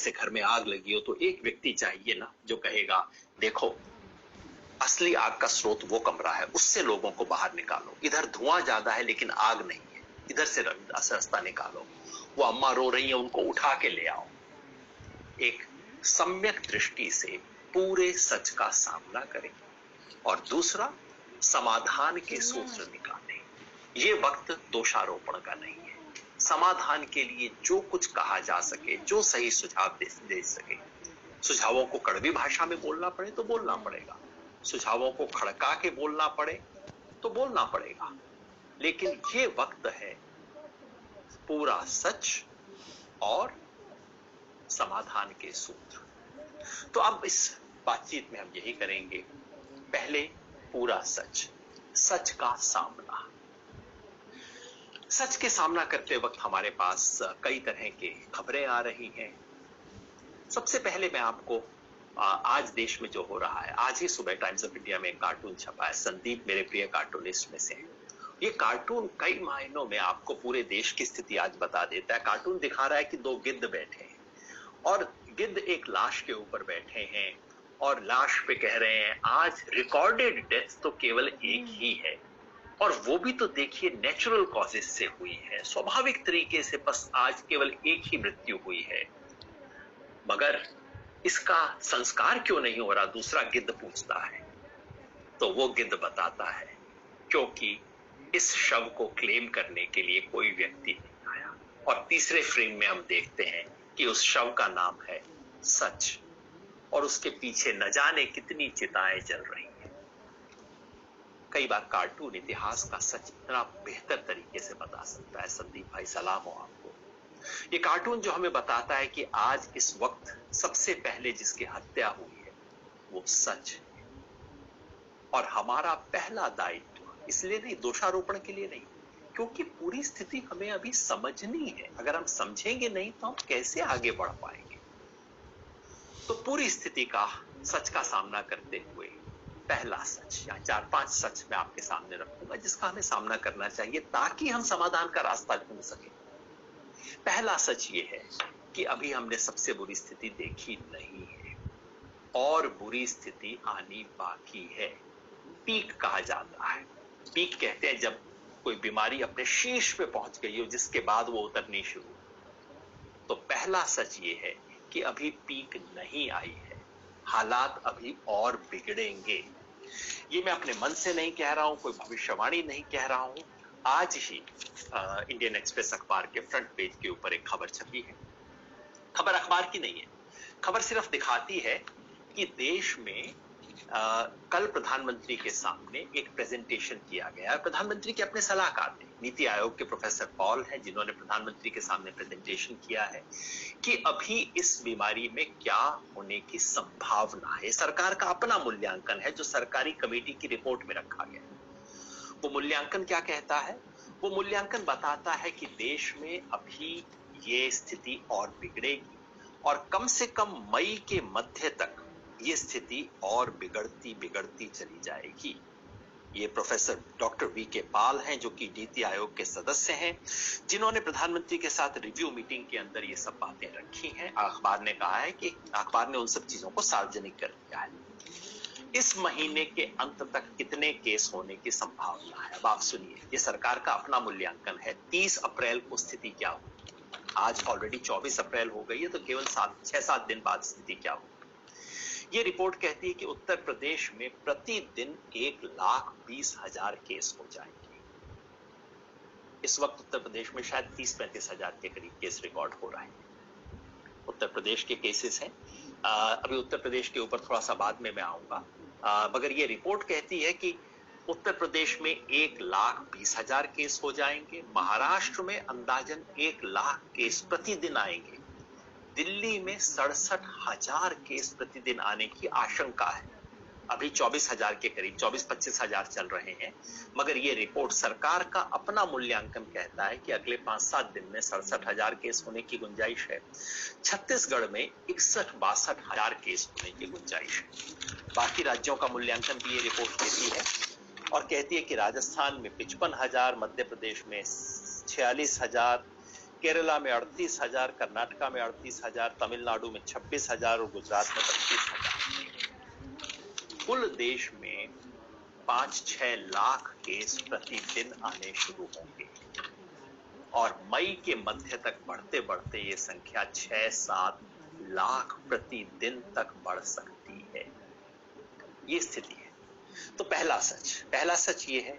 से घर में आग लगी हो तो एक व्यक्ति चाहिए ना जो कहेगा देखो असली आग का स्रोत वो कमरा है, उससे लोगों को बाहर निकालो, इधर धुआं ज्यादा है लेकिन आग नहीं है, इधर से रास्ता निकालो, वो अम्मा रो रही है उनको उठा के ले आओ। एक सम्यक दृष्टि से पूरे सच का सामना करें और दूसरा समाधान के सूत्र निकालें। ये वक्त दोषारोपण का नहीं है, समाधान के लिए जो कुछ कहा जा सके, जो सही सुझाव दे सके, सुझावों को कड़वी भाषा में बोलना पड़े तो बोलना पड़ेगा, सुझावों को खड़का के बोलना पड़े तो बोलना पड़ेगा, लेकिन ये वक्त है पूरा सच और समाधान के सूत्र। तो अब इस बातचीत में हम यही करेंगे, पहले पूरा सच, सच का सामना। सच के सामना करते वक्त हमारे पास कई तरह की खबरें आ रही हैं। सबसे पहले मैं आपको आज देश में जो हो रहा है, आज ही सुबह टाइम्स ऑफ इंडिया में एक कार्टून छपा है, संदीप मेरे प्रिय कार्टूनिस्ट में से। ये कार्टून कई मायनों में आपको पूरे देश की स्थिति आज बता देता है। कार्टून दिखा रहा है कि दो गिद्ध बैठे हैं और गिद्ध एक लाश के ऊपर बैठे हैं और लाश पे कह रहे हैं आज रिकॉर्डेड डेथ तो केवल एक ही है, और वो भी तो देखिए नेचुरल कॉजेस से हुई है, स्वाभाविक तरीके से, बस आज केवल एक ही मृत्यु हुई है, मगर इसका संस्कार क्यों नहीं हो रहा, दूसरा गिद्ध पूछता है। तो वो गिद्ध बताता है क्योंकि इस शव को क्लेम करने के लिए कोई व्यक्ति नहीं आया। और तीसरे फ्रेम में हम देखते हैं कि उस शव का नाम है सच, और उसके पीछे न जाने कितनी चिताएं जल रही हैं। कई बार कार्टून इतिहास का सच इतना बेहतर तरीके से बता सकता है। संदीप भाई सलाम हो आपको। ये कार्टून जो हमें बताता है कि आज इस वक्त सबसे पहले जिसकी हत्या हुई है वो सच है, और हमारा पहला दायित्व इसलिए नहीं, दोषारोपण के लिए नहीं, क्योंकि पूरी स्थिति हमें अभी समझनी है। अगर हम समझेंगे नहीं तो हम कैसे आगे बढ़ पाएंगे। तो पूरी स्थिति का, सच का सामना करते हुए पहला सच या 4-5 सच मैं आपके सामने रखूंगा जिसका हमें सामना करना चाहिए ताकि हम समाधान का रास्ता ढूंढ सके। पहला सच ये है कि अभी हमने सबसे बुरी स्थिति देखी नहीं है और बुरी स्थिति आनी बाकी है। पीक कहा जाता है, पीक कहते हैं जब कोई बीमारी अपने शीर्ष पे पहुंच गई हो जिसके बाद वो उतरनी शुरू। तो पहला सच ये है कि अभी पीक नहीं आई है, हालात अभी और बिगड़ेंगे। ये मैं अपने मन से नहीं कह रहा हूं, कोई भविष्यवाणी नहीं कह रहा हूं। आज ही इंडियन एक्सप्रेस अखबार के फ्रंट पेज के ऊपर एक खबर छपी है। खबर अखबार की नहीं है, खबर सिर्फ दिखाती है कि देश में कल प्रधानमंत्री के सामने एक प्रेजेंटेशन किया गया। प्रधानमंत्री के अपने सलाहकार थे, नीति आयोग के प्रोफेसर पॉल हैं जिन्होंने प्रधानमंत्री के सामने प्रेजेंटेशन किया है कि अभी इस बीमारी में क्या होने की संभावना है। सरकार का अपना मूल्यांकन है जो सरकारी कमेटी की रिपोर्ट में रखा गया है। वो मूल्यांकन क्या कहता है? वो मूल्यांकन बताता है कि देश में अभी ये स्थिति और बिगड़ेगी और कम से कम मई के मध्य तक ये स्थिति और बिगड़ती चली जाएगी। ये प्रोफेसर डॉक्टर वी के पाल हैं जो कि नीति आयोग के सदस्य हैं, जिन्होंने प्रधानमंत्री के साथ रिव्यू मीटिंग के अंदर ये सब बातें रखी हैं। अखबार ने कहा है कि अखबार ने उन सब चीजों को सार्वजनिक कर दिया है। इस महीने के अंत तक कितने केस होने की संभावना है, अब आप सुनिए। ये सरकार का अपना मूल्यांकन है। 30 अप्रैल को स्थिति क्या होगी? आज ऑलरेडी 24 अप्रैल हो गई है, तो केवल 6-7 दिन बाद स्थिति क्या होगी? ये रिपोर्ट कहती है कि उत्तर प्रदेश में प्रतिदिन 1,20,000 केस हो जाएंगे। इस वक्त उत्तर प्रदेश में शायद 30-35 हजार के करीब केस रिकॉर्ड हो रहे हैं। उत्तर प्रदेश के केसेस हैं। अभी उत्तर प्रदेश के ऊपर थोड़ा सा बाद में मैं आऊंगा, मगर ये रिपोर्ट कहती है कि उत्तर प्रदेश में 1,20,000 केस हो जाएंगे। महाराष्ट्र में अंदाजन 1 लाख केस प्रतिदिन आएंगे। दिल्ली में 67,000 केस प्रतिदिन आने की आशंका है। अभी 24,000 के करीब, 24-25 हजार चल रहे हैं, मगर ये रिपोर्ट सरकार का अपना मूल्यांकन कहता है कि अगले 5-7 दिन में 67,000 केस होने की गुंजाइश है। छत्तीसगढ़ में 61-62 हजार केस होने की गुंजाइश है। बाकी राज्यों का मूल्यांकन भी ये रिपोर्ट देती है और कहती है कि राजस्थान में 55,000, मध्य प्रदेश में 46,000, केरला में 38,000, कर्नाटका में 38,000, तमिलनाडु में 26,000 और गुजरात में 25,000। कुल देश में 5-6 लाख केस प्रतिदिन आने शुरू होंगे और मई के मध्य तक बढ़ते बढ़ते ये संख्या 6-7 लाख प्रतिदिन तक बढ़ सकती है। ये स्थिति है। तो पहला सच ये है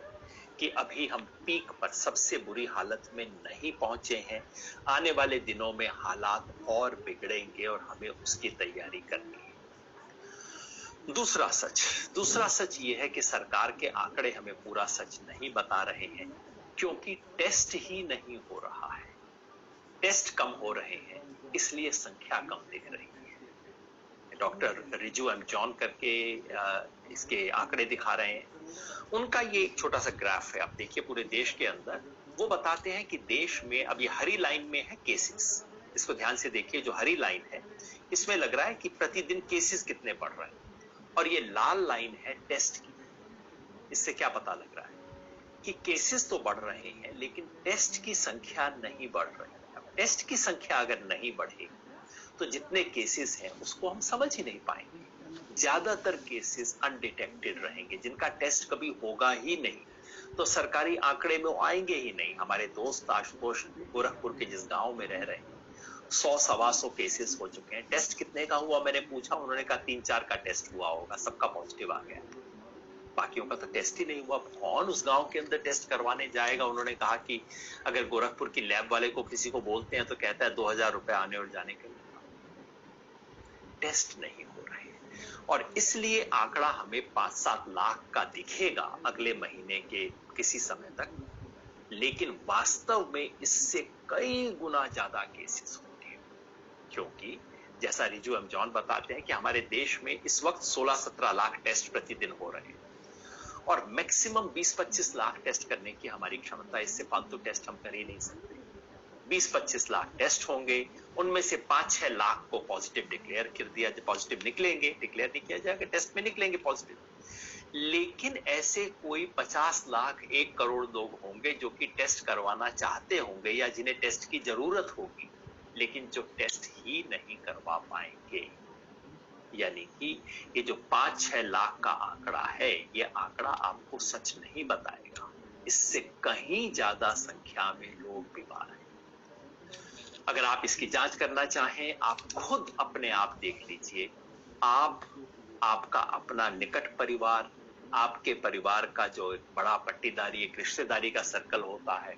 कि अभी हम पीक पर, सबसे बुरी हालत में नहीं पहुंचे हैं। आने वाले दिनों में हालात और बिगड़ेंगे और हमें उसकी तैयारी करनी है। दूसरा सच ये है कि सरकार के आंकड़े हमें पूरा सच नहीं बता रहे हैं, क्योंकि टेस्ट ही नहीं हो रहा है। टेस्ट कम हो रहे हैं, इसलिए संख्या कम दिख रही है। डॉक्टर रिजू एम जॉन करके इसके आंकड़े दिखा रहे हैं। उनका ये एक छोटा सा ग्राफ है, आप देखिए पूरे देश के अंदर। वो बताते हैं कि देश में अभी हरी लाइन में है केसेस। इसको ध्यान से देखिए, जो हरी लाइन है इसमें लग रहा है कि प्रतिदिन केसेस कितने बढ़ रहे हैं, और ये लाल लाइन है टेस्ट की। इससे क्या पता लग रहा है कि केसेस तो बढ़ रहे हैं लेकिन टेस्ट की संख्या नहीं बढ़ रही है। अब टेस्ट की संख्या अगर नहीं बढ़ेगी तो जितने केसेस हैं उसको हम समझ ही नहीं पाएंगे। ज्यादातर केसेस अनडिटेक्टेड रहेंगे, जिनका टेस्ट कभी होगा ही नहीं, तो सरकारी आंकड़े में आएंगे ही नहीं। हमारे दोस्त आशुतोष गोरखपुर के जिस गांव में रह रहे हैं, 100-125 केसेस हो चुके हैं। टेस्ट कितने का हुआ मैंने पूछा, उन्होंने कहा 3-4 का टेस्ट हुआ होगा, सबका पॉजिटिव आ गया, बाकियों का तो टेस्ट ही नहीं हुआ। कौन उस गांव के अंदर टेस्ट करवाने जाएगा? उन्होंने कहा कि अगर गोरखपुर की लैब वाले को किसी को बोलते हैं तो कहता है 2,000 रुपए आने और जाने के लिए। टेस्ट नहीं हो रहे और इसलिए आंकड़ा हमें 5-7 लाख का दिखेगा अगले महीने के किसी समय तक, लेकिन वास्तव में इससे कई गुना ज्यादा केसेस होंगे, क्योंकि जैसा रिजू एम जॉन बताते हैं कि हमारे देश में इस वक्त 16-17 लाख टेस्ट प्रतिदिन हो रहे हैं और मैक्सिमम 20-25 लाख टेस्ट करने की हमारी क्षमता। इससे फालतू टेस्ट हम कर ही नहीं सकते। 20-25 लाख टेस्ट होंगे, उनमें से 5-6 लाख को पॉजिटिव डिक्लेयर कर दिया, पॉजिटिव निकलेंगे, डिक्लेयर नहीं किया जाएगा, टेस्ट में निकलेंगे पॉजिटिव। लेकिन ऐसे कोई 50 लाख 1 करोड़ लोग होंगे जो कि टेस्ट करवाना चाहते होंगे या जिन्हें टेस्ट की जरूरत होगी, लेकिन जो टेस्ट ही नहीं करवा पाएंगे। यानी कि ये जो 5-6 लाख का आंकड़ा है, ये आंकड़ा आपको सच नहीं बताएगा। इससे कहीं ज्यादा संख्या में लोग बीमार हैं। अगर आप इसकी जांच करना चाहें, आप खुद अपने आप देख लीजिए। आपका अपना निकट परिवार, आपके परिवार का जो एक बड़ा पट्टीदारी, एक रिश्तेदारी का सर्कल होता है,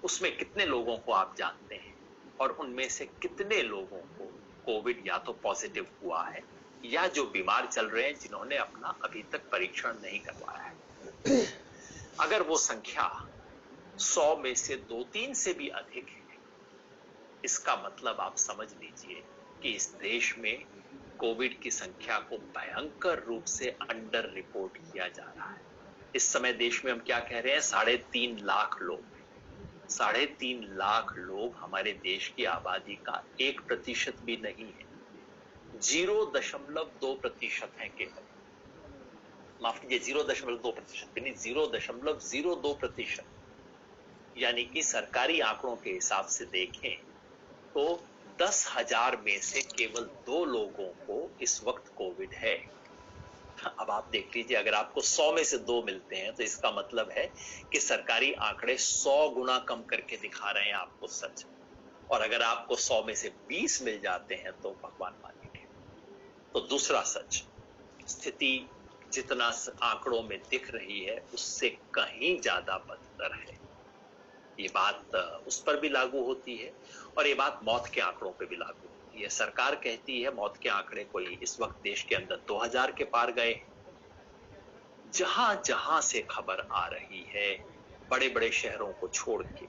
उसमें कितने लोगों को आप जानते हैं और उनमें से कितने लोगों को कोविड या तो पॉजिटिव हुआ है या जो बीमार चल रहे हैं, जिन्होंने अपना अभी तक परीक्षण नहीं करवाया है। अगर वो संख्या 100 में से 2-3 से भी अधिक है, इसका मतलब आप समझ लीजिए कि इस देश में कोविड की संख्या को भयंकर रूप से अंडर रिपोर्ट किया जा रहा है। इस समय देश में हम क्या कह रहे हैं, 3.5 लाख लोग। 3.5 लाख लोग हमारे देश की आबादी का 1% भी नहीं है, 0.2% है केवल। माफ कीजिए, 0.2% भी नहीं, 0.02%। यानी कि सरकारी आंकड़ों के हिसाब से देखें तो 10,000 में से केवल 2 लोगों को इस वक्त कोविड है। अब आप देख लीजिए, अगर आपको 100 में से 2 मिलते हैं तो इसका मतलब है कि सरकारी आंकड़े 100 गुना कम करके दिखा रहे हैं आपको सच। और अगर आपको 100 में से 20 मिल जाते हैं तो भगवान मालिक है। तो दूसरा सच, स्थिति जितना आंकड़ों में दिख रही है उससे कहीं ज्यादा बदतर है। ये बात उस पर भी लागू होती है और ये बात मौत के आंकड़ों पे भी लागू होती है। सरकार कहती है मौत के आंकड़े कोई इस वक्त देश के अंदर 2000 के पार गए। जहां जहां से खबर आ रही है, बड़े बड़े शहरों को छोड़ के,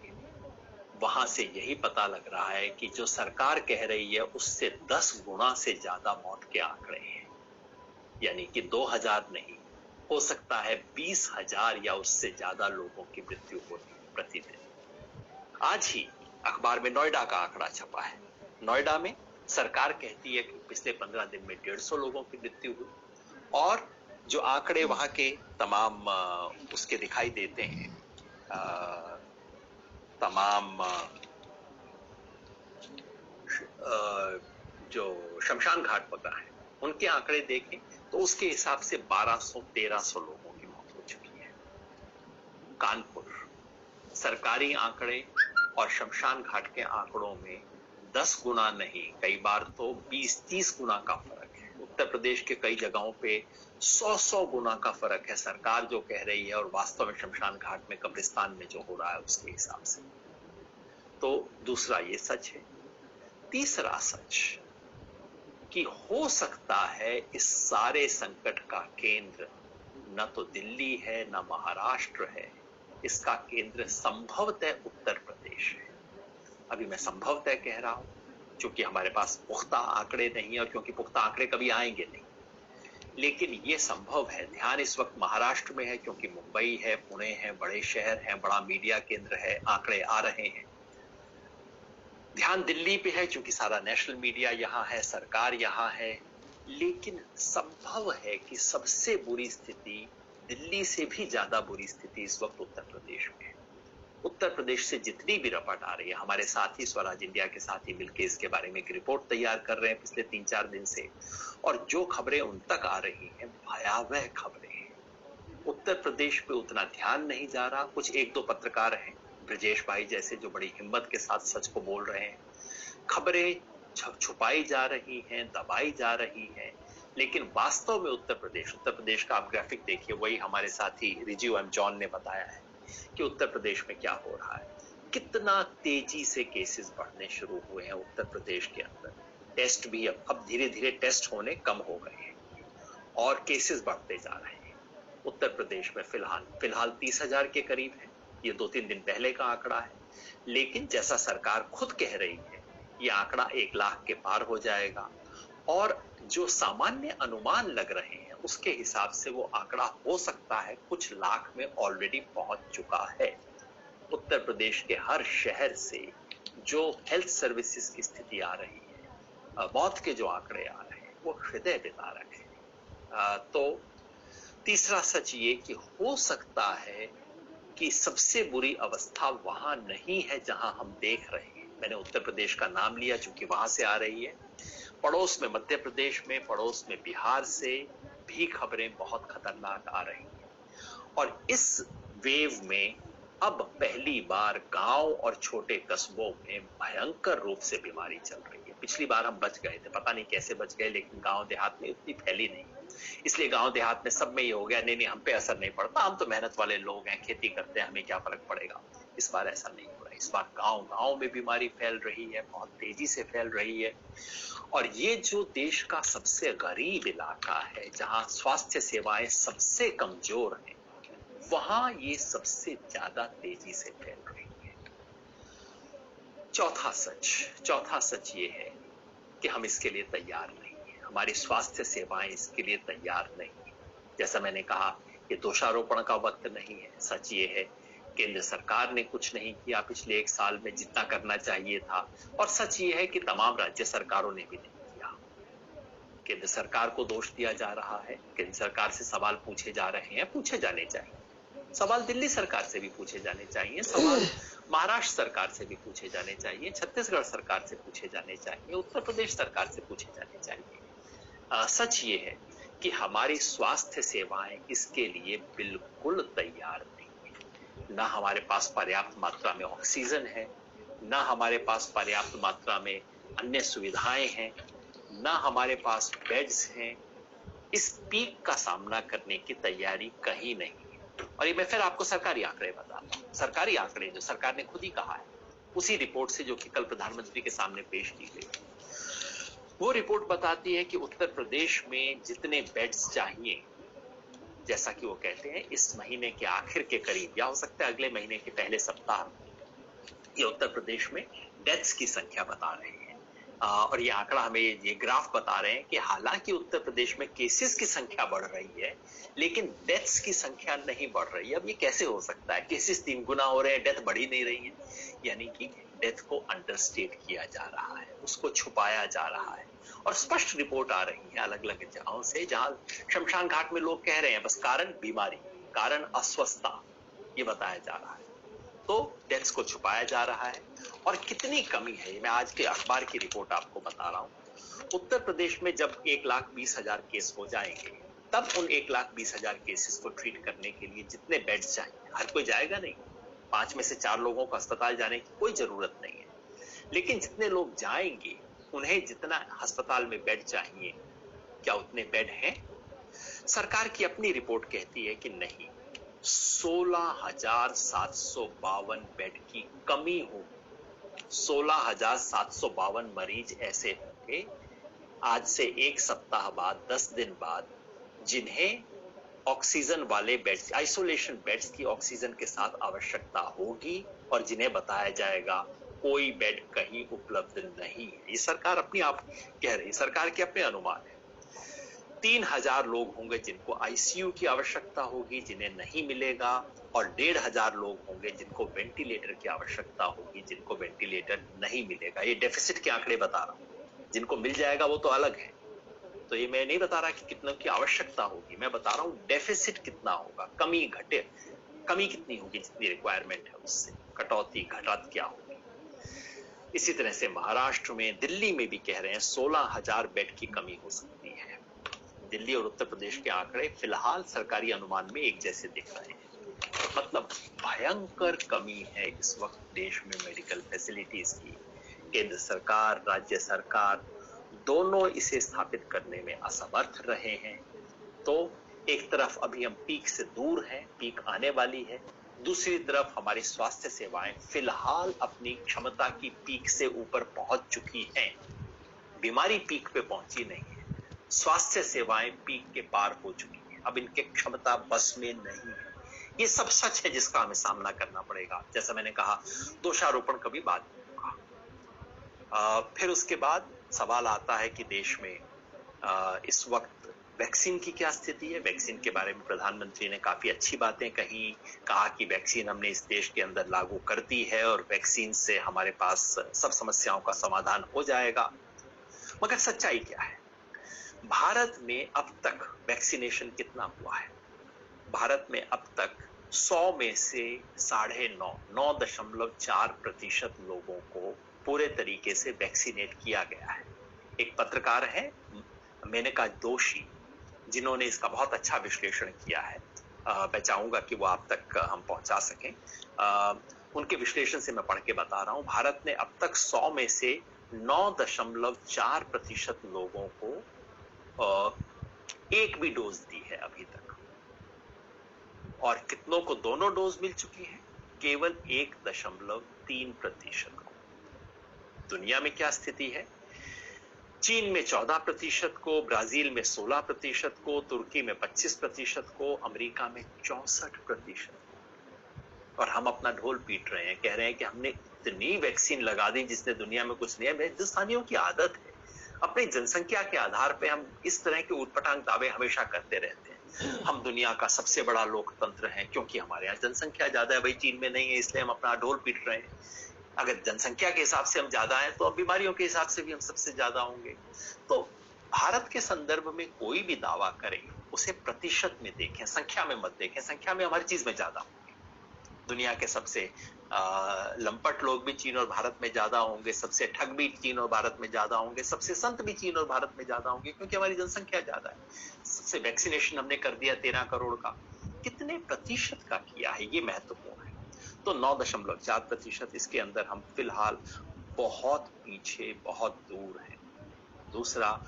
वहां से यही पता लग रहा है कि जो सरकार कह रही है उससे 10 गुना से ज्यादा मौत के आंकड़े हैं। यानी कि 2000 नहीं, हो सकता है 20,000 या उससे ज्यादा लोगों की मृत्यु होती है प्रतिदिन। आज ही अखबार में नोएडा का आंकड़ा छपा है। नोएडा में सरकार कहती है कि पिछले 15 दिन में 150 लोगों की मृत्यु हुई और जो आंकड़े वहां के तमाम उसके दिखाई देते हैं, तमाम जो शमशान घाट वगैरह है उनके आंकड़े देखें तो उसके हिसाब से 1200-1300 लोगों की मौत हो चुकी है। कानपुर सरकारी आंकड़े और शमशान घाट के आंकड़ों में 10 गुना नहीं, कई बार तो 20-30 गुना का फर्क है। उत्तर प्रदेश के कई जगहों पे 100-100 गुना का फर्क है, सरकार जो कह रही है और वास्तव में शमशान घाट में कब्रिस्तान में जो हो रहा है उसके हिसाब से। तो दूसरा ये सच है। तीसरा सच कि हो सकता है इस सारे संकट का केंद्र न तो दिल्ली है न महाराष्ट्र है, इसका केंद्र संभवतः उत्तर प्रदेश है। अभी मैं संभवतः कह रहा हूं क्योंकि हमारे पास पुख्ता आंकड़े नहीं और क्योंकि पुख्ता आंकड़े कभी आएंगे नहीं, लेकिन ये संभव है। ध्यान इस वक्त महाराष्ट्र में है क्योंकि मुंबई है, पुणे है, बड़े शहर हैं, बड़ा मीडिया केंद्र है, आंकड़े आ रहे हैं। ध्यान दिल्ली पे है क्योंकि सारा नेशनल मीडिया यहां है, सरकार यहां है, लेकिन संभव है कि सबसे बुरी स्थिति, दिल्ली से भी ज्यादा बुरी स्थिति इस वक्त उत्तर प्रदेश में है। उत्तर प्रदेश से जितनी भी रपट आ रही है, हमारे साथी स्वराज इंडिया के साथी मिलकर इसके बारे में एक रिपोर्ट तैयार कर रहे हैं पिछले 3-4 दिन से, और जो खबरें उन तक आ रही हैं भयावह खबरें हैं। उत्तर प्रदेश पे उतना ध्यान नहीं जा रहा। कुछ 1-2 पत्रकार हैं, ब्रजेश भाई जैसे, जो बड़ी हिम्मत के साथ सच को बोल रहे हैं। खबरें छुपाई जा रही हैं, दबाई जा रही हैं, लेकिन वास्तव में उत्तर प्रदेश का आप ग्राफिक देखिए, वही हमारे साथी रिजू एम जॉन ने बताया है कि उत्तर प्रदेश में क्या हो रहा है। कितना तेजी से केसेस बढ़ने शुरू हुए हैं उत्तर प्रदेश के अंदर। टेस्ट भी अब धीरे धीरे टेस्ट होने कम हो गए हैं और केसेस बढ़ते जा रहे हैं। उत्तर प्रदेश में फिलहाल 30,000 के करीब है। ये 2-3 दिन पहले का आंकड़ा है, लेकिन जैसा सरकार खुद कह रही है ये आंकड़ा 1 लाख के पार हो जाएगा, और जो सामान्य अनुमान लग रहे हैं उसके हिसाब से वो आंकड़ा हो सकता है कुछ लाख में ऑलरेडी पहुंच चुका है। उत्तर प्रदेश के हर शहर से जो हेल्थ सर्विसेज की स्थिति आ रही है, मौत के जो आंकड़े आ रहे हैं, वो हृदय विदारक है। तो तीसरा सच ये कि हो सकता है कि सबसे बुरी अवस्था वहां नहीं है जहां हम देख रहे हैं। मैंने उत्तर प्रदेश का नाम लिया चूंकि वहां से आ रही है। पड़ोस में मध्य प्रदेश में, पड़ोस में बिहार से भी खबरें बहुत खतरनाक आ रही हैं, और इस वेव में अब पहली बार गांव और छोटे कस्बों में भयंकर रूप से बीमारी चल रही है। पिछली बार हम बच गए थे, पता नहीं कैसे बच गए, लेकिन गांव देहात में इतनी फैली नहीं, इसलिए गांव देहात में सब में ये हो गया, नहीं हम पे असर नहीं पड़ता, हम तो मेहनत वाले लोग हैं, खेती करते हैं, हमें क्या फर्क पड़ेगा। इस बार ऐसा नहीं हो रहा है। इस बार गांव में बीमारी फैल रही है, बहुत तेजी से फैल रही है, और ये जो देश का सबसे गरीब इलाका है, जहां स्वास्थ्य सेवाएं सबसे कमजोर हैं, वहां ये सबसे ज्यादा तेजी से फैल रही है। चौथा सच ये है कि हम इसके लिए तैयार नहीं है, हमारी स्वास्थ्य सेवाएं इसके लिए तैयार नहीं है। जैसा मैंने कहा, ये दोषारोपण का वक्त नहीं है। सच ये है केंद्र सरकार ने कुछ नहीं किया पिछले 1 साल में जितना करना चाहिए था, और सच ये है कि तमाम राज्य सरकारों ने भी नहीं किया। केंद्र सरकार को दोष दिया जा रहा है, केंद्र सरकार से सवाल पूछे जा रहे हैं, पूछे जाने चाहिए। सवाल दिल्ली सरकार से भी पूछे जाने चाहिए, सवाल महाराष्ट्र सरकार से भी पूछे जाने चाहिए, छत्तीसगढ़ सरकार से पूछे जाने चाहिए, उत्तर प्रदेश सरकार से पूछे जाने चाहिए। सच ये है कि हमारी स्वास्थ्य सेवाएं इसके लिए बिल्कुल तैयार नहीं है। ना हमारे पास पर्याप्त मात्रा में ऑक्सीजन है, ना हमारे पास पर्याप्त मात्रा में अन्य सुविधाएं हैं, ना हमारे पास बेड्स हैं। इस पीक का सामना करने की तैयारी कहीं नहीं है। और ये मैं फिर आपको सरकारी आंकड़े बताता हूं, सरकारी आंकड़े जो सरकार ने खुद ही कहा है, उसी रिपोर्ट से जो कि कल प्रधानमंत्री के सामने पेश की गई। वो रिपोर्ट बताती है कि उत्तर प्रदेश में जितने बेड्स चाहिए, जैसा कि वो कहते हैं इस महीने के आखिर के करीब, या हो सकता है अगले महीने के पहले सप्ताह, ये उत्तर प्रदेश में डेथ्स की संख्या बता रहे हैं। और ये आंकड़ा हमें ये ग्राफ बता रहे हैं कि हालांकि उत्तर प्रदेश में केसेस की संख्या बढ़ रही है, लेकिन डेथ्स की संख्या नहीं बढ़ रही है। अब ये कैसे हो सकता है? केसेस 3 गुना हो रहे हैं, डेथ बढ़ी नहीं रही है। यानी कि डेथ को अंडरस्टेट किया जा रहा है, उसको छुपाया जा रहा है, और स्पष्ट रिपोर्ट आ रही है अलग अलग जगहों से, जहां शमशान घाट में लोग कह रहे हैं बस कारण बीमारी, कारण अस्वस्थता, ये बताया जा रहा है। तो डेथ्स को छुपाया जा रहा है। और कितनी कमी है, मैं आज के अखबार की रिपोर्ट आपको बता रहा हूं उत्तर प्रदेश में जब 1,20,000 केस हो जाएंगे, तब उन 1,20,000 केसेस को ट्रीट करने के लिए जितने बेड्स चाहिए, हर कोई जाएगा नहीं, 5 में से 4 लोगों को अस्पताल जाने की कोई जरूरत नहीं है, लेकिन जितने लोग जाएंगे उन्हें जितना अस्पताल में बेड चाहिए, क्या उतने बेड हैं? सरकार की अपनी रिपोर्ट कहती है कि नहीं, 16,752 बेड की कमी हो। 16,752 मरीज ऐसे होंगे आज से एक सप्ताह बाद, 10 दिन बाद, जिन्हें ऑक्सीजन वाले बेड्स, आइसोलेशन बेड्स की ऑक्सीजन के साथ आवश्यकता होगी और जिन्हें बताया जाएगा कोई बेड कहीं उपलब्ध नहीं है। ये सरकार अपनी आप कह रही, सरकार के अपने अनुमान है। 3,000 लोग होंगे जिनको आईसीयू की आवश्यकता होगी, जिन्हें नहीं मिलेगा, और 1,500 लोग होंगे जिनको वेंटिलेटर की आवश्यकता होगी, जिनको वेंटिलेटर नहीं मिलेगा। ये डेफिसिट के आंकड़े बता रहा हूं, जिनको मिल जाएगा वो तो अलग है। तो ये मैं नहीं बता रहा कि कितनों की आवश्यकता होगी, मैं बता रहा हूं डेफिसिट कितना होगा, कमी कितनी होगी, जितनी रिक्वायरमेंट है उससे कटौती घटात क्या होगी। इसी तरह से महाराष्ट्र में, दिल्ली में भी कह रहे हैं 16,000 बेड की कमी हो सकती है। दिल्ली और उत्तर प्रदेश के आंकड़े फिलहाल सरकारी अनुमान में एक जैसे दिख रहे हैं, मतलब भयंकर कमी है इस वक्त देश में मेडिकल फैसिलिटीज की। केंद्र सरकार, राज्य सरकार दोनों इसे स्थापित करने में असमर्थ रहे हैं। तो एक तरफ अभी हम पीक से दूर हैं, पीक आने वाली है, दूसरी तरफ हमारी स्वास्थ्य सेवाएं फिलहाल अपनी क्षमता की पीक से ऊपर पहुंच चुकी हैं। बीमारी पीक पे पहुंची नहीं है, स्वास्थ्य सेवाएं पीक के पार हो चुकी हैं, अब इनके क्षमता बस में नहीं है। ये सब सच है जिसका हमें सामना करना पड़ेगा। जैसा मैंने कहा, दोषारोपण कभी बाद में होगा। फिर उसके बाद सवाल आता है कि देश में इस वक्त वैक्सीन की क्या स्थिति है। वैक्सीन के बारे में प्रधानमंत्री ने काफी अच्छी बातें कही, कहा कि वैक्सीन हमने इस देश के अंदर लागू कर दी है और वैक्सीन से हमारे पास सब समस्याओं का समाधान हो जाएगा। मगर सच्चाई क्या है? भारत में अब तक वैक्सीनेशन कितना हुआ है? भारत में अब तक 100 में से 9.4% लोगों को पूरे तरीके से वैक्सीनेट किया गया है। एक पत्रकार है मेनका जोशी, जिन्होंने इसका बहुत अच्छा विश्लेषण किया है। मैं चाहूंगा कि वो आप तक हम पहुंचा सकें। उनके विश्लेषण से मैं पढ़ के बता रहा हूं। भारत ने अब तक 100 में से 9.4% लोगों को एक भी डोज दी है अभी तक, और कितनों को दोनों डोज मिल चुकी है? केवल 1.3% को। दुनिया में क्या स्थिति है? चीन में 14% को, ब्राजील में 16% को, तुर्की में 25% को, अमेरिका में 64%। और हम अपना ढोल पीट रहे हैं, कह रहे हैं कि हमने इतनी वैक्सीन लगा दी जिसने दुनिया में कुछ नहीं है। हिंदुस्तानियों की आदत है, अपनी जनसंख्या के आधार पे हम इस तरह के उटपटांग दावे हमेशा करते रहते हैं। हम दुनिया का सबसे बड़ा लोकतंत्र हैं क्योंकि हमारे यहाँ जनसंख्या ज्यादा है। भाई चीन में नहीं है इसलिए हम अपना ढोल पीट रहे हैं। अगर जनसंख्या के हिसाब से हम ज्यादा हैं तो अब बीमारियों के हिसाब से भी हम सबसे ज्यादा होंगे। तो भारत के संदर्भ में कोई भी दावा करे उसे प्रतिशत में देखें, संख्या में मत देखें। संख्या में हमारी चीज में ज्यादा होंगे। दुनिया के सबसे लंपट लोग भी चीन और भारत में ज्यादा होंगे, सबसे ठग भी चीन और भारत में ज्यादा होंगे, सबसे संत भी चीन और भारत में ज्यादा होंगे, क्योंकि हमारी जनसंख्या ज्यादा है। सबसे वैक्सीनेशन हमने कर दिया 13 करोड़ का, कितने प्रतिशत का किया है ये महत्वपूर्ण है। तो 9.4%, इसके अंदर हम फिलहाल बहुत पीछे, बहुत दूर हैं। दूसरा,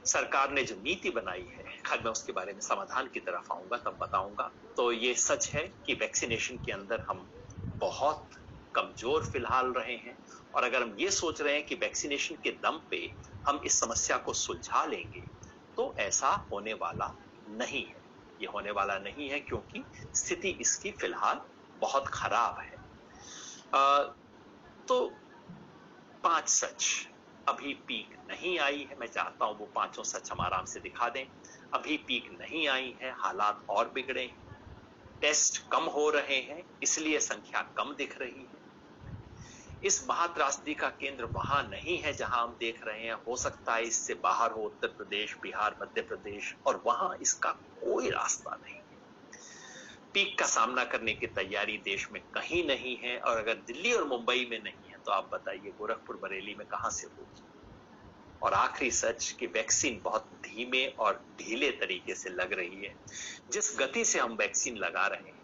सरकार ने जो नीति बनाई है, खैर मैं उसके बारे में समाधान की तरफ आऊंगा तब बताऊंगा। तो ये सच है कि वैक्सीनेशन के अंदर हम बहुत कमजोर फिलहाल रहे हैं, और अगर हम ये सोच रहे हैं कि वैक्सीनेशन के दम पे हम इस समस्या को सुलझा लेंगे तो ऐसा होने वाला नहीं है। ये होने वाला नहीं है क्योंकि स्थिति इसकी फिलहाल बहुत खराब है। तो 5 सच, अभी पीक नहीं आई है। मैं चाहता हूं वो पांचों सच हम आराम से दिखा दें। अभी पीक नहीं आई है, हालात और बिगड़े हैं, टेस्ट कम हो रहे हैं, इसलिए संख्या कम दिख रही है। इस महात्रासदी का केंद्र वहां नहीं है जहां हम देख रहे हैं। हो सकता है इससे बाहर हो, उत्तर प्रदेश, बिहार, मध्य प्रदेश, और वहां इसका कोई रास्ता नहीं। पीक का सामना करने की तैयारी देश में कहीं नहीं है, और अगर दिल्ली और मुंबई में नहीं है तो आप बताइए गोरखपुर, बरेली में कहां से होगी? और आखिरी सच कि वैक्सीन बहुत धीमे और ढीले तरीके से लग रही है। जिस गति से हम वैक्सीन लगा रहे हैं,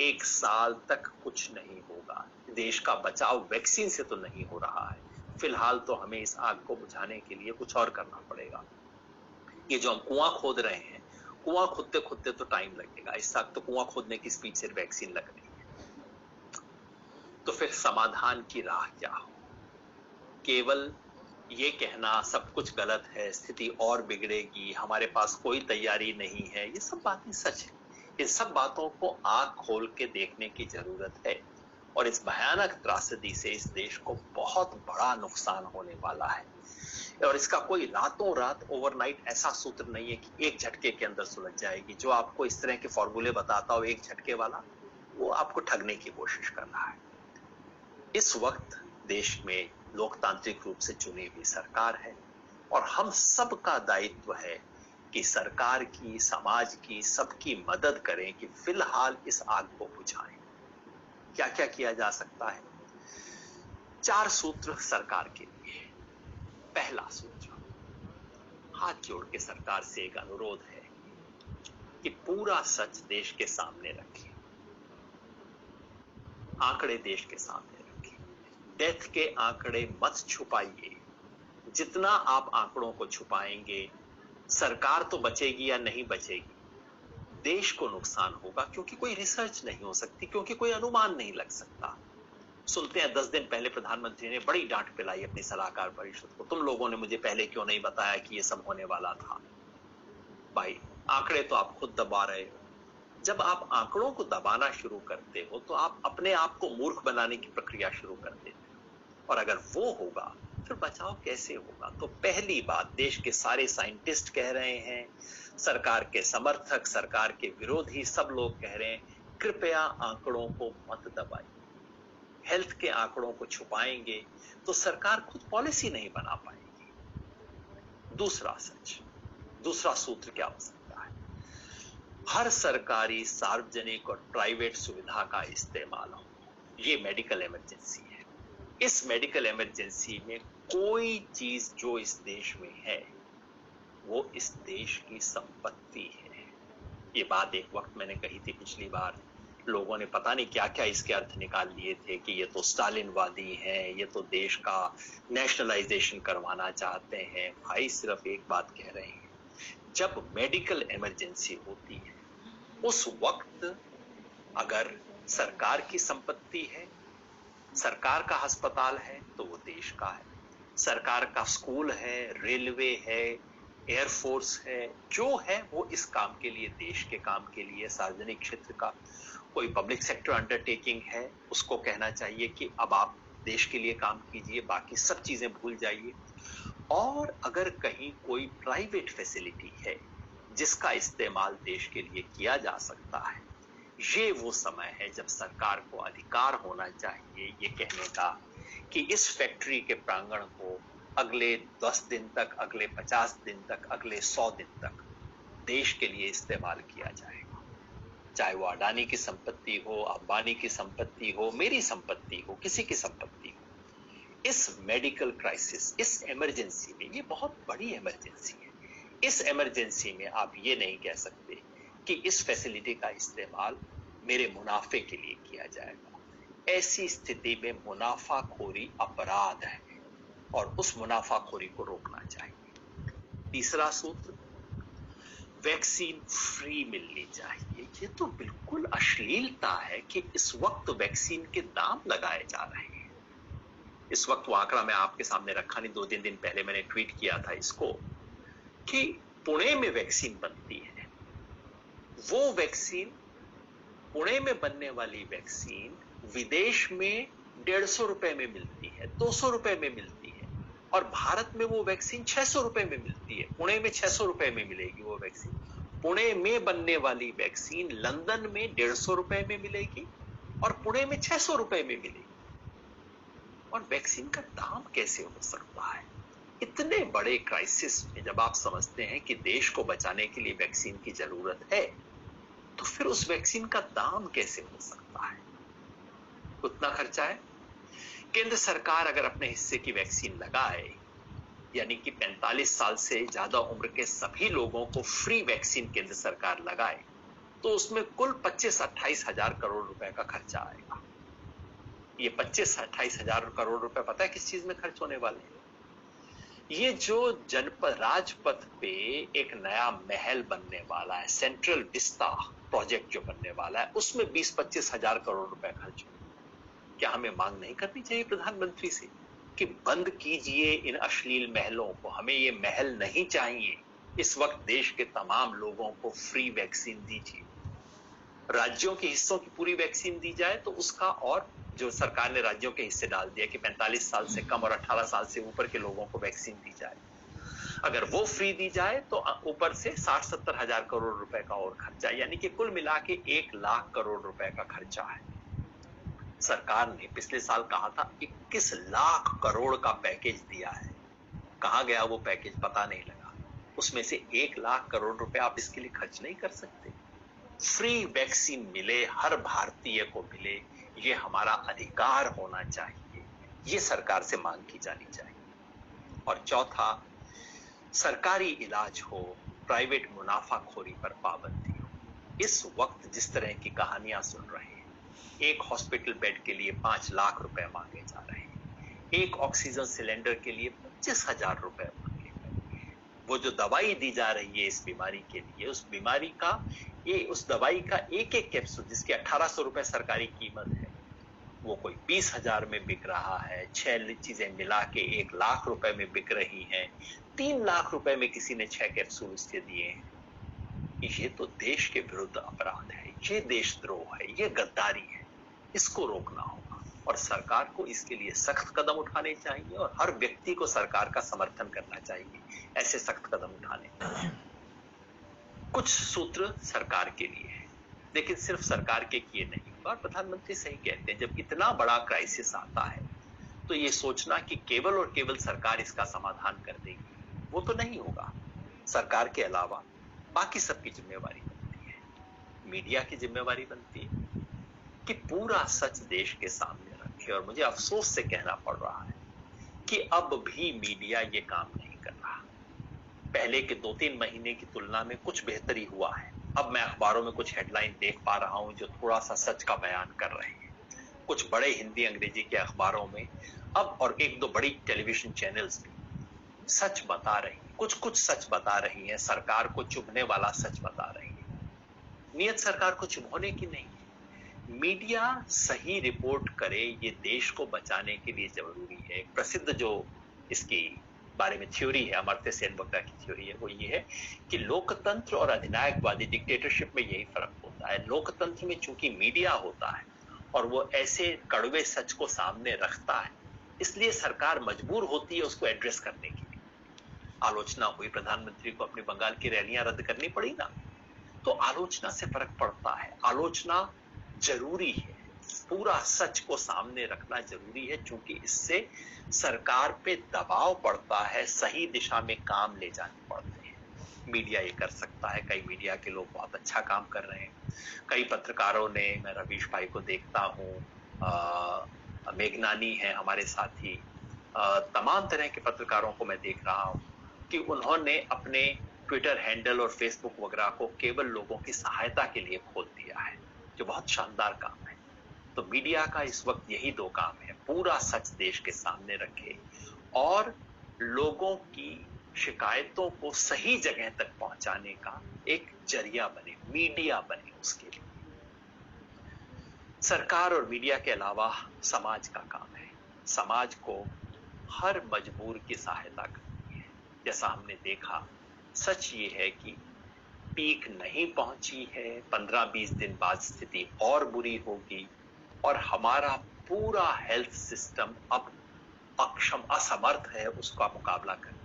1 साल तक कुछ नहीं होगा। देश का बचाव वैक्सीन से तो नहीं हो रहा है। फिलहाल तो हमें इस आग को बुझाने के लिए कुछ और करना पड़ेगा। ये जो हम कुआं खोद रहे हैं, कुआं खोदते खोदते तो टाइम लगेगा। इस वक्त तो कुआं खोदने की स्पीड से वैक्सीन लग रही है। तो फिर समाधान की राह क्या हो? केवल ये कहना सब कुछ गलत है, स्थिति और बिगड़ेगी, हमारे पास कोई तैयारी नहीं है, ये सब बातें सच है। इन सब बातों को आंख खोल के देखने की जरूरत है और इस भयानक त्रासदी से इस देश को बहुत बड़ा नुकसान होने वाला है। और इसका कोई रातों रात ओवरनाइट ऐसा सूत्र नहीं है कि एक झटके के अंदर सुलझ जाएगी। जो आपको इस तरह के फॉर्मूले बताता हो एक झटके वाला, वो आपको ठगने की कोशिश कर रहा है। इस वक्त देश में लोकतांत्रिक रूप से चुनी हुई सरकार है और हम सबका दायित्व है कि सरकार की, समाज की, सबकी मदद करें कि फिलहाल इस आग को बुझाएं। क्या क्या किया जा सकता है? 4 सूत्र सरकार के लिए। पहला सूत्र, हाथ जोड़ के सरकार से एक अनुरोध है कि पूरा सच देश के सामने रखें, आंकड़े देश के सामने रखें। डेथ के आंकड़े मत छुपाइए। जितना आप आंकड़ों को छुपाएंगे, सरकार तो बचेगी या नहीं बचेगी, देश को नुकसान होगा, क्योंकि कोई रिसर्च नहीं हो सकती, क्योंकि कोई अनुमान नहीं लग सकता। सुनते हैं 10 दिन पहले प्रधानमंत्री ने बड़ी डांट पिलाई अपनी सलाहकार परिषद को, तुम लोगों ने मुझे पहले क्यों नहीं बताया कि ये सब होने वाला था। भाई, आंकड़े तो आप खुद दबा रहे हो। जब आप आंकड़ों को दबाना शुरू करते हो तो आप अपने आप को मूर्ख बनाने की प्रक्रिया शुरू कर देते हो, और अगर वो होगा फिर बचाव कैसे होगा? तो पहली बात, देश के सारे साइंटिस्ट कह रहे हैं, सरकार के समर्थक, सरकार के विरोधी, सब लोग कह रहे हैं, कृपया आंकड़ों को मत दबाइए। हेल्थ के आंकड़ों को छुपाएंगे तो सरकार खुद पॉलिसी नहीं बना पाएगी। दूसरा सच, दूसरा सूत्र क्या हो सकता है? हर सरकारी, सार्वजनिक और प्राइवेट सुविधा का इस्तेमाल हो। ये मेडिकल इमरजेंसी है। इस मेडिकल इमरजेंसी में कोई चीज जो इस देश में है वो इस देश की संपत्ति है। ये बात एक वक्त मैंने कही थी पिछली बार, लोगों ने पता नहीं क्या क्या इसके अर्थ निकाल लिए थे कि ये तो स्टालिनवादी हैं, ये तो देश का नेशनलाइजेशन करवाना चाहते हैं। भाई, सिर्फ एक बात कह रहे हैं, जब मेडिकल इमरजेंसी होती है उस वक्त अगर सरकार की संपत्ति है, सरकार का अस्पताल है, तो वो देश का है। सरकार का स्कूल है, रेलवे है, एयरफोर्स है, जो है वो इस काम के लिए, देश के काम के लिए, सार्वजनिक क्षेत्र का कोई पब्लिक सेक्टर अंडरटेकिंग है, उसको कहना चाहिए कि अब आप देश के लिए काम कीजिए, बाकी सब चीजें भूल जाइए। और अगर कहीं कोई प्राइवेट फैसिलिटी है जिसका इस्तेमाल देश के लिए किया जा सकता है, ये वो समय है जब सरकार को अधिकार होना चाहिए ये कहने का कि इस फैक्ट्री के प्रांगण को अगले 10 दिन तक, अगले 50 दिन तक, अगले 100 दिन तक देश के लिए इस्तेमाल किया जाएगा। चाहे वो अडानी की संपत्ति हो, अंबानी की संपत्ति हो, मेरी संपत्ति हो, किसी की संपत्ति हो। इस मेडिकल क्राइसिस, इस इमरजेंसी में, ये बहुत बड़ी इमरजेंसी है, इस इमरजेंसी में आप ये नहीं कह सकते कि इस फैसिलिटी का इस्तेमाल मेरे मुनाफे के लिए किया जाएगा। ऐसी स्थिति में मुनाफाखोरी अपराध है और उस मुनाफाखोरी को रोकना चाहिए। तीसरा सूत्र, वैक्सीन फ्री मिलनी चाहिए। ये तो बिल्कुल अश्लीलता है कि इस वक्त वैक्सीन के दाम लगाए जा रहे हैं। इस वक्त वो आंकड़ा मैं आपके सामने रखा नहीं, 2-3 दिन पहले मैंने ट्वीट किया था इसको, कि पुणे में वैक्सीन बनती है, वो वैक्सीन, पुणे में बनने वाली वैक्सीन विदेश में 150 रुपए में मिलती है, 200 रुपए में मिलती है, और भारत में वो वैक्सीन 600 रुपए में मिलती है। पुणे में 600 रुपए में मिलेगी वो वैक्सीन। पुणे में बनने वाली वैक्सीन लंदन में 150 रुपए में मिलेगी और पुणे में 600 रुपए में मिलेगी। और वैक्सीन का दाम कैसे हो सकता है? इतने बड़े क्राइसिस में जब आप समझते हैं कि देश को बचाने के लिए वैक्सीन की जरूरत है, तो फिर उस वैक्सीन का दाम कैसे हो सकता है? उतना खर्चा है। केंद्र सरकार अगर अपने हिस्से की वैक्सीन लगाए यानी कि 45 साल से ज्यादा उम्र के सभी लोगों को फ्री वैक्सीन केंद्र सरकार लगाए तो उसमें कुल 25-28 हजार करोड़ रुपए का खर्चा आएगा। ये 25-28 हजार करोड़ रुपए पता है किस चीज में खर्च होने वाले हैं? ये जो जनपद राजपथ पे एक नया महल बनने वाला है, सेंट्रल विस्ता प्रोजेक्ट जो बनने वाला है, उसमें 20-25 हजार करोड़ रुपए खर्च होंगे। क्या हमें मांग नहीं करनी चाहिए प्रधानमंत्री से कि बंद कीजिए इन अश्लील महलों को, हमें ये महल नहीं चाहिए। इस वक्त देश के तमाम लोगों को फ्री वैक्सीन दीजिए, राज्यों के हिस्सों की पूरी वैक्सीन दी जाए तो उसका, और जो सरकार ने राज्यों के हिस्से डाल दिया कि 45 साल से कम और 18 साल से ऊपर के लोगों को वैक्सीन दी जाए, अगर वो फ्री दी जाए तो ऊपर से 60-70 हजार करोड़ रुपए का और खर्चा, यानी कि कुल मिला के 1 लाख करोड़ रुपए का खर्चा है। सरकार ने पिछले साल कहा था 21 लाख करोड़ का पैकेज दिया है, कहां गया वो पैकेज पता नहीं लगा। उसमें से 1 लाख करोड़ रुपए आप इसके लिए खर्च नहीं कर सकते? फ्री वैक्सीन मिले, हर भारतीय को मिले, ये हमारा अधिकार होना चाहिए, ये सरकार से मांग की जानी चाहिए। और चौथा, सरकारी इलाज हो, प्राइवेट मुनाफाखोरी पर पाबंदी हो। इस वक्त जिस तरह की कहानियां सुन रहे हैं, एक हॉस्पिटल बेड के लिए 5 लाख रुपए मांगे जा रहे हैं, एक ऑक्सीजन सिलेंडर के लिए 25,000 रुपए मांगे गए, वो जो दवाई दी जा रही है इस बीमारी के लिए, उस बीमारी का उस दवाई का एक एक कैप्सूल जिसकी 1800 रुपए सरकारी कीमत है, वो कोई 20,000 में बिक रहा है, 6 चीजें मिला के 1 लाख रुपए में बिक रही हैं, 3 लाख रुपए में किसी ने 6 कैप्सूल उसके दिए हैं। ये तो देश के विरुद्ध अपराध है, ये देशद्रोह है, ये गद्दारी है, इसको रोकना होगा और सरकार को इसके लिए सख्त कदम उठाने चाहिए और हर व्यक्ति को सरकार का समर्थन करना चाहिए ऐसे सख्त कदम उठाने। कुछ सूत्र सरकार के लिए है, लेकिन सिर्फ सरकार के किए नहीं होगा। और प्रधानमंत्री सही कहते हैं, जब इतना बड़ा क्राइसिस आता है तो ये सोचना कि केवल और केवल सरकार इसका समाधान कर देगी, वो तो नहीं होगा। सरकार के अलावा बाकी सबकी जिम्मेवारी बनती है, मीडिया की जिम्मेवारी बनती है कि पूरा सच देश के सामने रखे। और मुझे अफसोस से कहना पड़ रहा है कि अब भी मीडिया ये काम नहीं कर रहा। पहले के 2-3 महीने की तुलना में कुछ बेहतरी हुआ है। अब मैं अखबारों में कुछ हेडलाइन देख पा रहा हूं जो थोड़ा सा सच का बयान कर रहे हैं। कुछ बड़े हिंदी अंग्रेजी के अखबारों में अब, और 1-2 बड़ी टेलीविजन चैनल्स भी सच बता रही हैं, कुछ सच बता रही हैं, सरकार को चुभने वाला सच बता रही है। नियत सरकार को चुभने की नहीं है, मीडिया सही रिपोर्ट करे, ये देश को बचाने के लिए जरूरी है। प्रसिद्ध जो इसकी बारे में थ्योरी है, अमर्त्य सेन वगैरह की थ्योरी है, वो ये है कि लोकतंत्र और अधिनायकवादी डिक्टेटरशिप में यही फर्क होता है। लोकतंत्र में चूंकि मीडिया होता है और वो ऐसे कड़वे सच को सामने रखता है, इसलिए सरकार मजबूर होती है उसको एड्रेस करने के लिए। आलोचना हुई, प्रधानमंत्री को अपनी बंगाल की रैलियां रद्द करनी पड़ी ना, तो आलोचना से फर्क पड़ता है। आलोचना जरूरी है, पूरा सच को सामने रखना जरूरी है, क्योंकि इससे सरकार पे दबाव पड़ता है, सही दिशा में काम ले जाने पड़ते हैं। मीडिया ये कर सकता है, कई मीडिया के लोग बहुत अच्छा काम कर रहे हैं। कई पत्रकारों ने, मैं रवीश भाई को देखता हूँ, मेघनानी है हमारे साथी, तमाम तरह के पत्रकारों को मैं देख रहा हूँ कि उन्होंने अपने ट्विटर हैंडल और फेसबुक वगैरह को केवल लोगों की सहायता के लिए खोल दिया है, जो बहुत शानदार काम है। तो मीडिया का इस वक्त यही 2 काम है, पूरा सच देश के सामने रखे और लोगों की शिकायतों को सही जगह तक पहुंचाने का एक जरिया बने, मीडिया बने। उसके लिए सरकार और मीडिया के अलावा समाज का काम है, समाज को हर मजबूर की सहायता करनी है। जैसा हमने देखा, सच ये है कि पीक नहीं पहुंची है, 15-20 दिन बाद स्थिति और बुरी होगी और हमारा पूरा हेल्थ सिस्टम अब अक्षम, असमर्थ है उसका मुकाबला करने।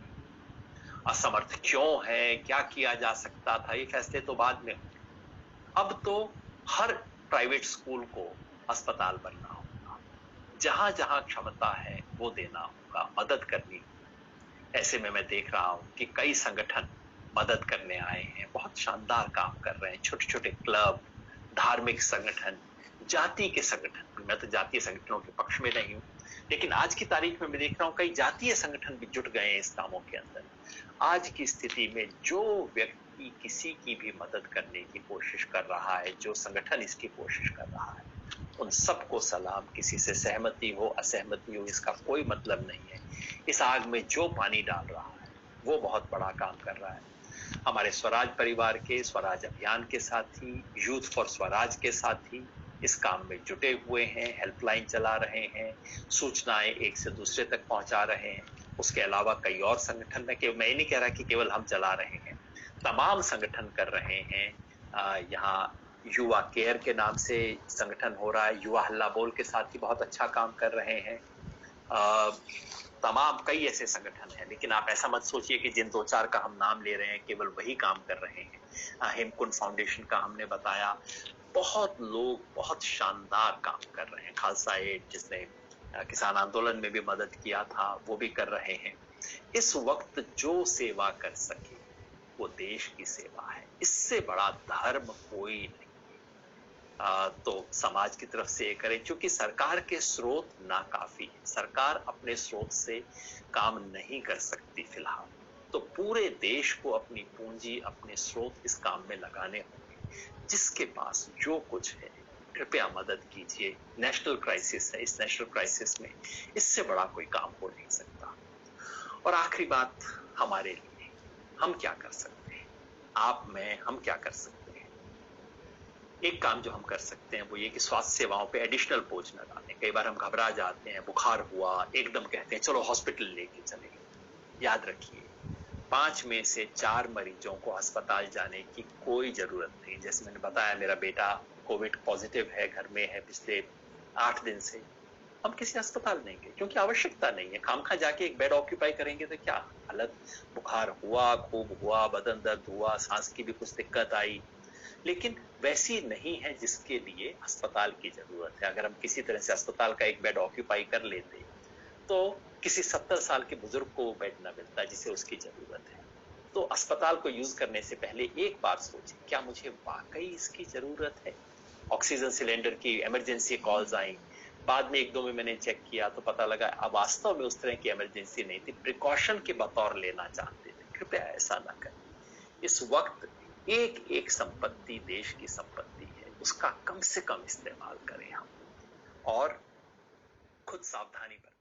असमर्थ क्यों है, क्या किया जा सकता था, ये फैसले तो बाद में होंगे। अब तो हर प्राइवेट स्कूल को अस्पताल बनना होगा, जहां जहां क्षमता है वो देना होगा, मदद करनी होगी। ऐसे में मैं देख रहा हूं कि कई संगठन मदद करने आए हैं, बहुत शानदार काम कर रहे हैं। छोटे छोटे क्लब, धार्मिक संगठन, जाति के संगठन, मैं तो जातीय संगठनों के पक्ष में नहीं हूं, लेकिन आज की तारीख में मैं देख रहा हूं कई जातीय संगठन भी जुट गए हैं इस कामों के अंदर। आज की स्थिति में जो व्यक्ति किसी की भी मदद करने की कोशिश कर रहा है, जो संगठन इसकी कोशिश कर रहा है, उन सबको सलाम। किसी से सहमति हो असहमति हो इसका कोई मतलब नहीं है। इस आग में जो पानी डाल रहा है वो बहुत बड़ा काम कर रहा है। हमारे स्वराज परिवार के स्वराज अभियान के साथी, यूथ फॉर स्वराज के साथी इस काम में जुटे हुए हैं, हेल्पलाइन चला रहे हैं, सूचनाएं एक से दूसरे तक पहुंचा रहे हैं। उसके अलावा कई और संगठन में, मैं नहीं कह रहा कि केवल हम चला रहे हैं, तमाम संगठन कर रहे हैं। यहाँ युवा केयर के नाम से संगठन हो रहा है, युवा हल्ला बोल के साथ ही बहुत अच्छा काम कर रहे हैं। तमाम कई ऐसे संगठन हैं, लेकिन आप ऐसा मत सोचिए कि जिन 2-4 का हम नाम ले रहे हैं केवल वही काम कर रहे हैं। हेमकुंड फाउंडेशन का हमने बताया, बहुत लोग बहुत शानदार काम कर रहे हैं। खालसा एड जिसने किसान आंदोलन में भी मदद किया था वो भी कर रहे हैं। इस वक्त जो सेवा कर सके वो देश की सेवा है, इससे बड़ा धर्म कोई नहीं। तो समाज की तरफ से ये करें, क्योंकि सरकार के स्रोत नाकाफी है, सरकार अपने स्रोत से काम नहीं कर सकती फिलहाल। तो पूरे देश को अपनी पूंजी, अपने स्रोत इस काम में लगाने होंगे। जिसके पास जो कुछ है कृपया मदद कीजिए। नेशनल क्राइसिस है, इस नेशनल क्राइसिस में इससे बड़ा कोई काम हो नहीं सकता। और आखिरी बात, हमारे लिए हम क्या कर सकते हैं, आप मैं हम क्या कर सकते हैं। एक काम जो हम कर सकते हैं वो ये कि स्वास्थ्य सेवाओं पे एडिशनल बोझ न डालें। कई बार हम घबरा जाते हैं, बुखार हुआ एकदम कहते हैं चलो हॉस्पिटल लेके चले। याद रखिए 5 में से 4 मरीजों को अस्पताल जाने की कोई जरूरत नहीं। जैसे मैंने बताया मेरा बेटा कोविड पॉजिटिव है, घर में है पिछले 8 दिन से। हम किसी अस्पताल नहीं गए क्योंकि आवश्यकता नहीं है। खामखा जाके एक बेड ऑक्यूपाई करेंगे तो क्या हालत, बुखार हुआ, खूब हुआ, बदन दर्द हुआ, सांस की भी कुछ दिक्कत आई, लेकिन वैसी नहीं है जिसके लिए अस्पताल की जरूरत है। अगर हम किसी तरह से अस्पताल का एक बेड ऑक्यूपाई कर लेते तो किसी 70 साल के बुजुर्ग को बेड ना मिलता जिसे उसकी जरूरत है। तो अस्पताल को यूज करने से पहले एक बार सोचें, क्या मुझे वाकई इसकी जरूरत है। ऑक्सीजन सिलेंडर की इमरजेंसी कॉल्स आई, बाद में 1-2 में मैंने चेक किया तो पता लगा अब वास्तव में उस तरह की इमरजेंसी नहीं थी, प्रिकॉशन के बतौर लेना चाहते थे। कृपया ऐसा ना करें। इस वक्त एक एक संपत्ति देश की संपत्ति है, उसका कम से कम इस्तेमाल करें हम, और खुद सावधानी बरतें।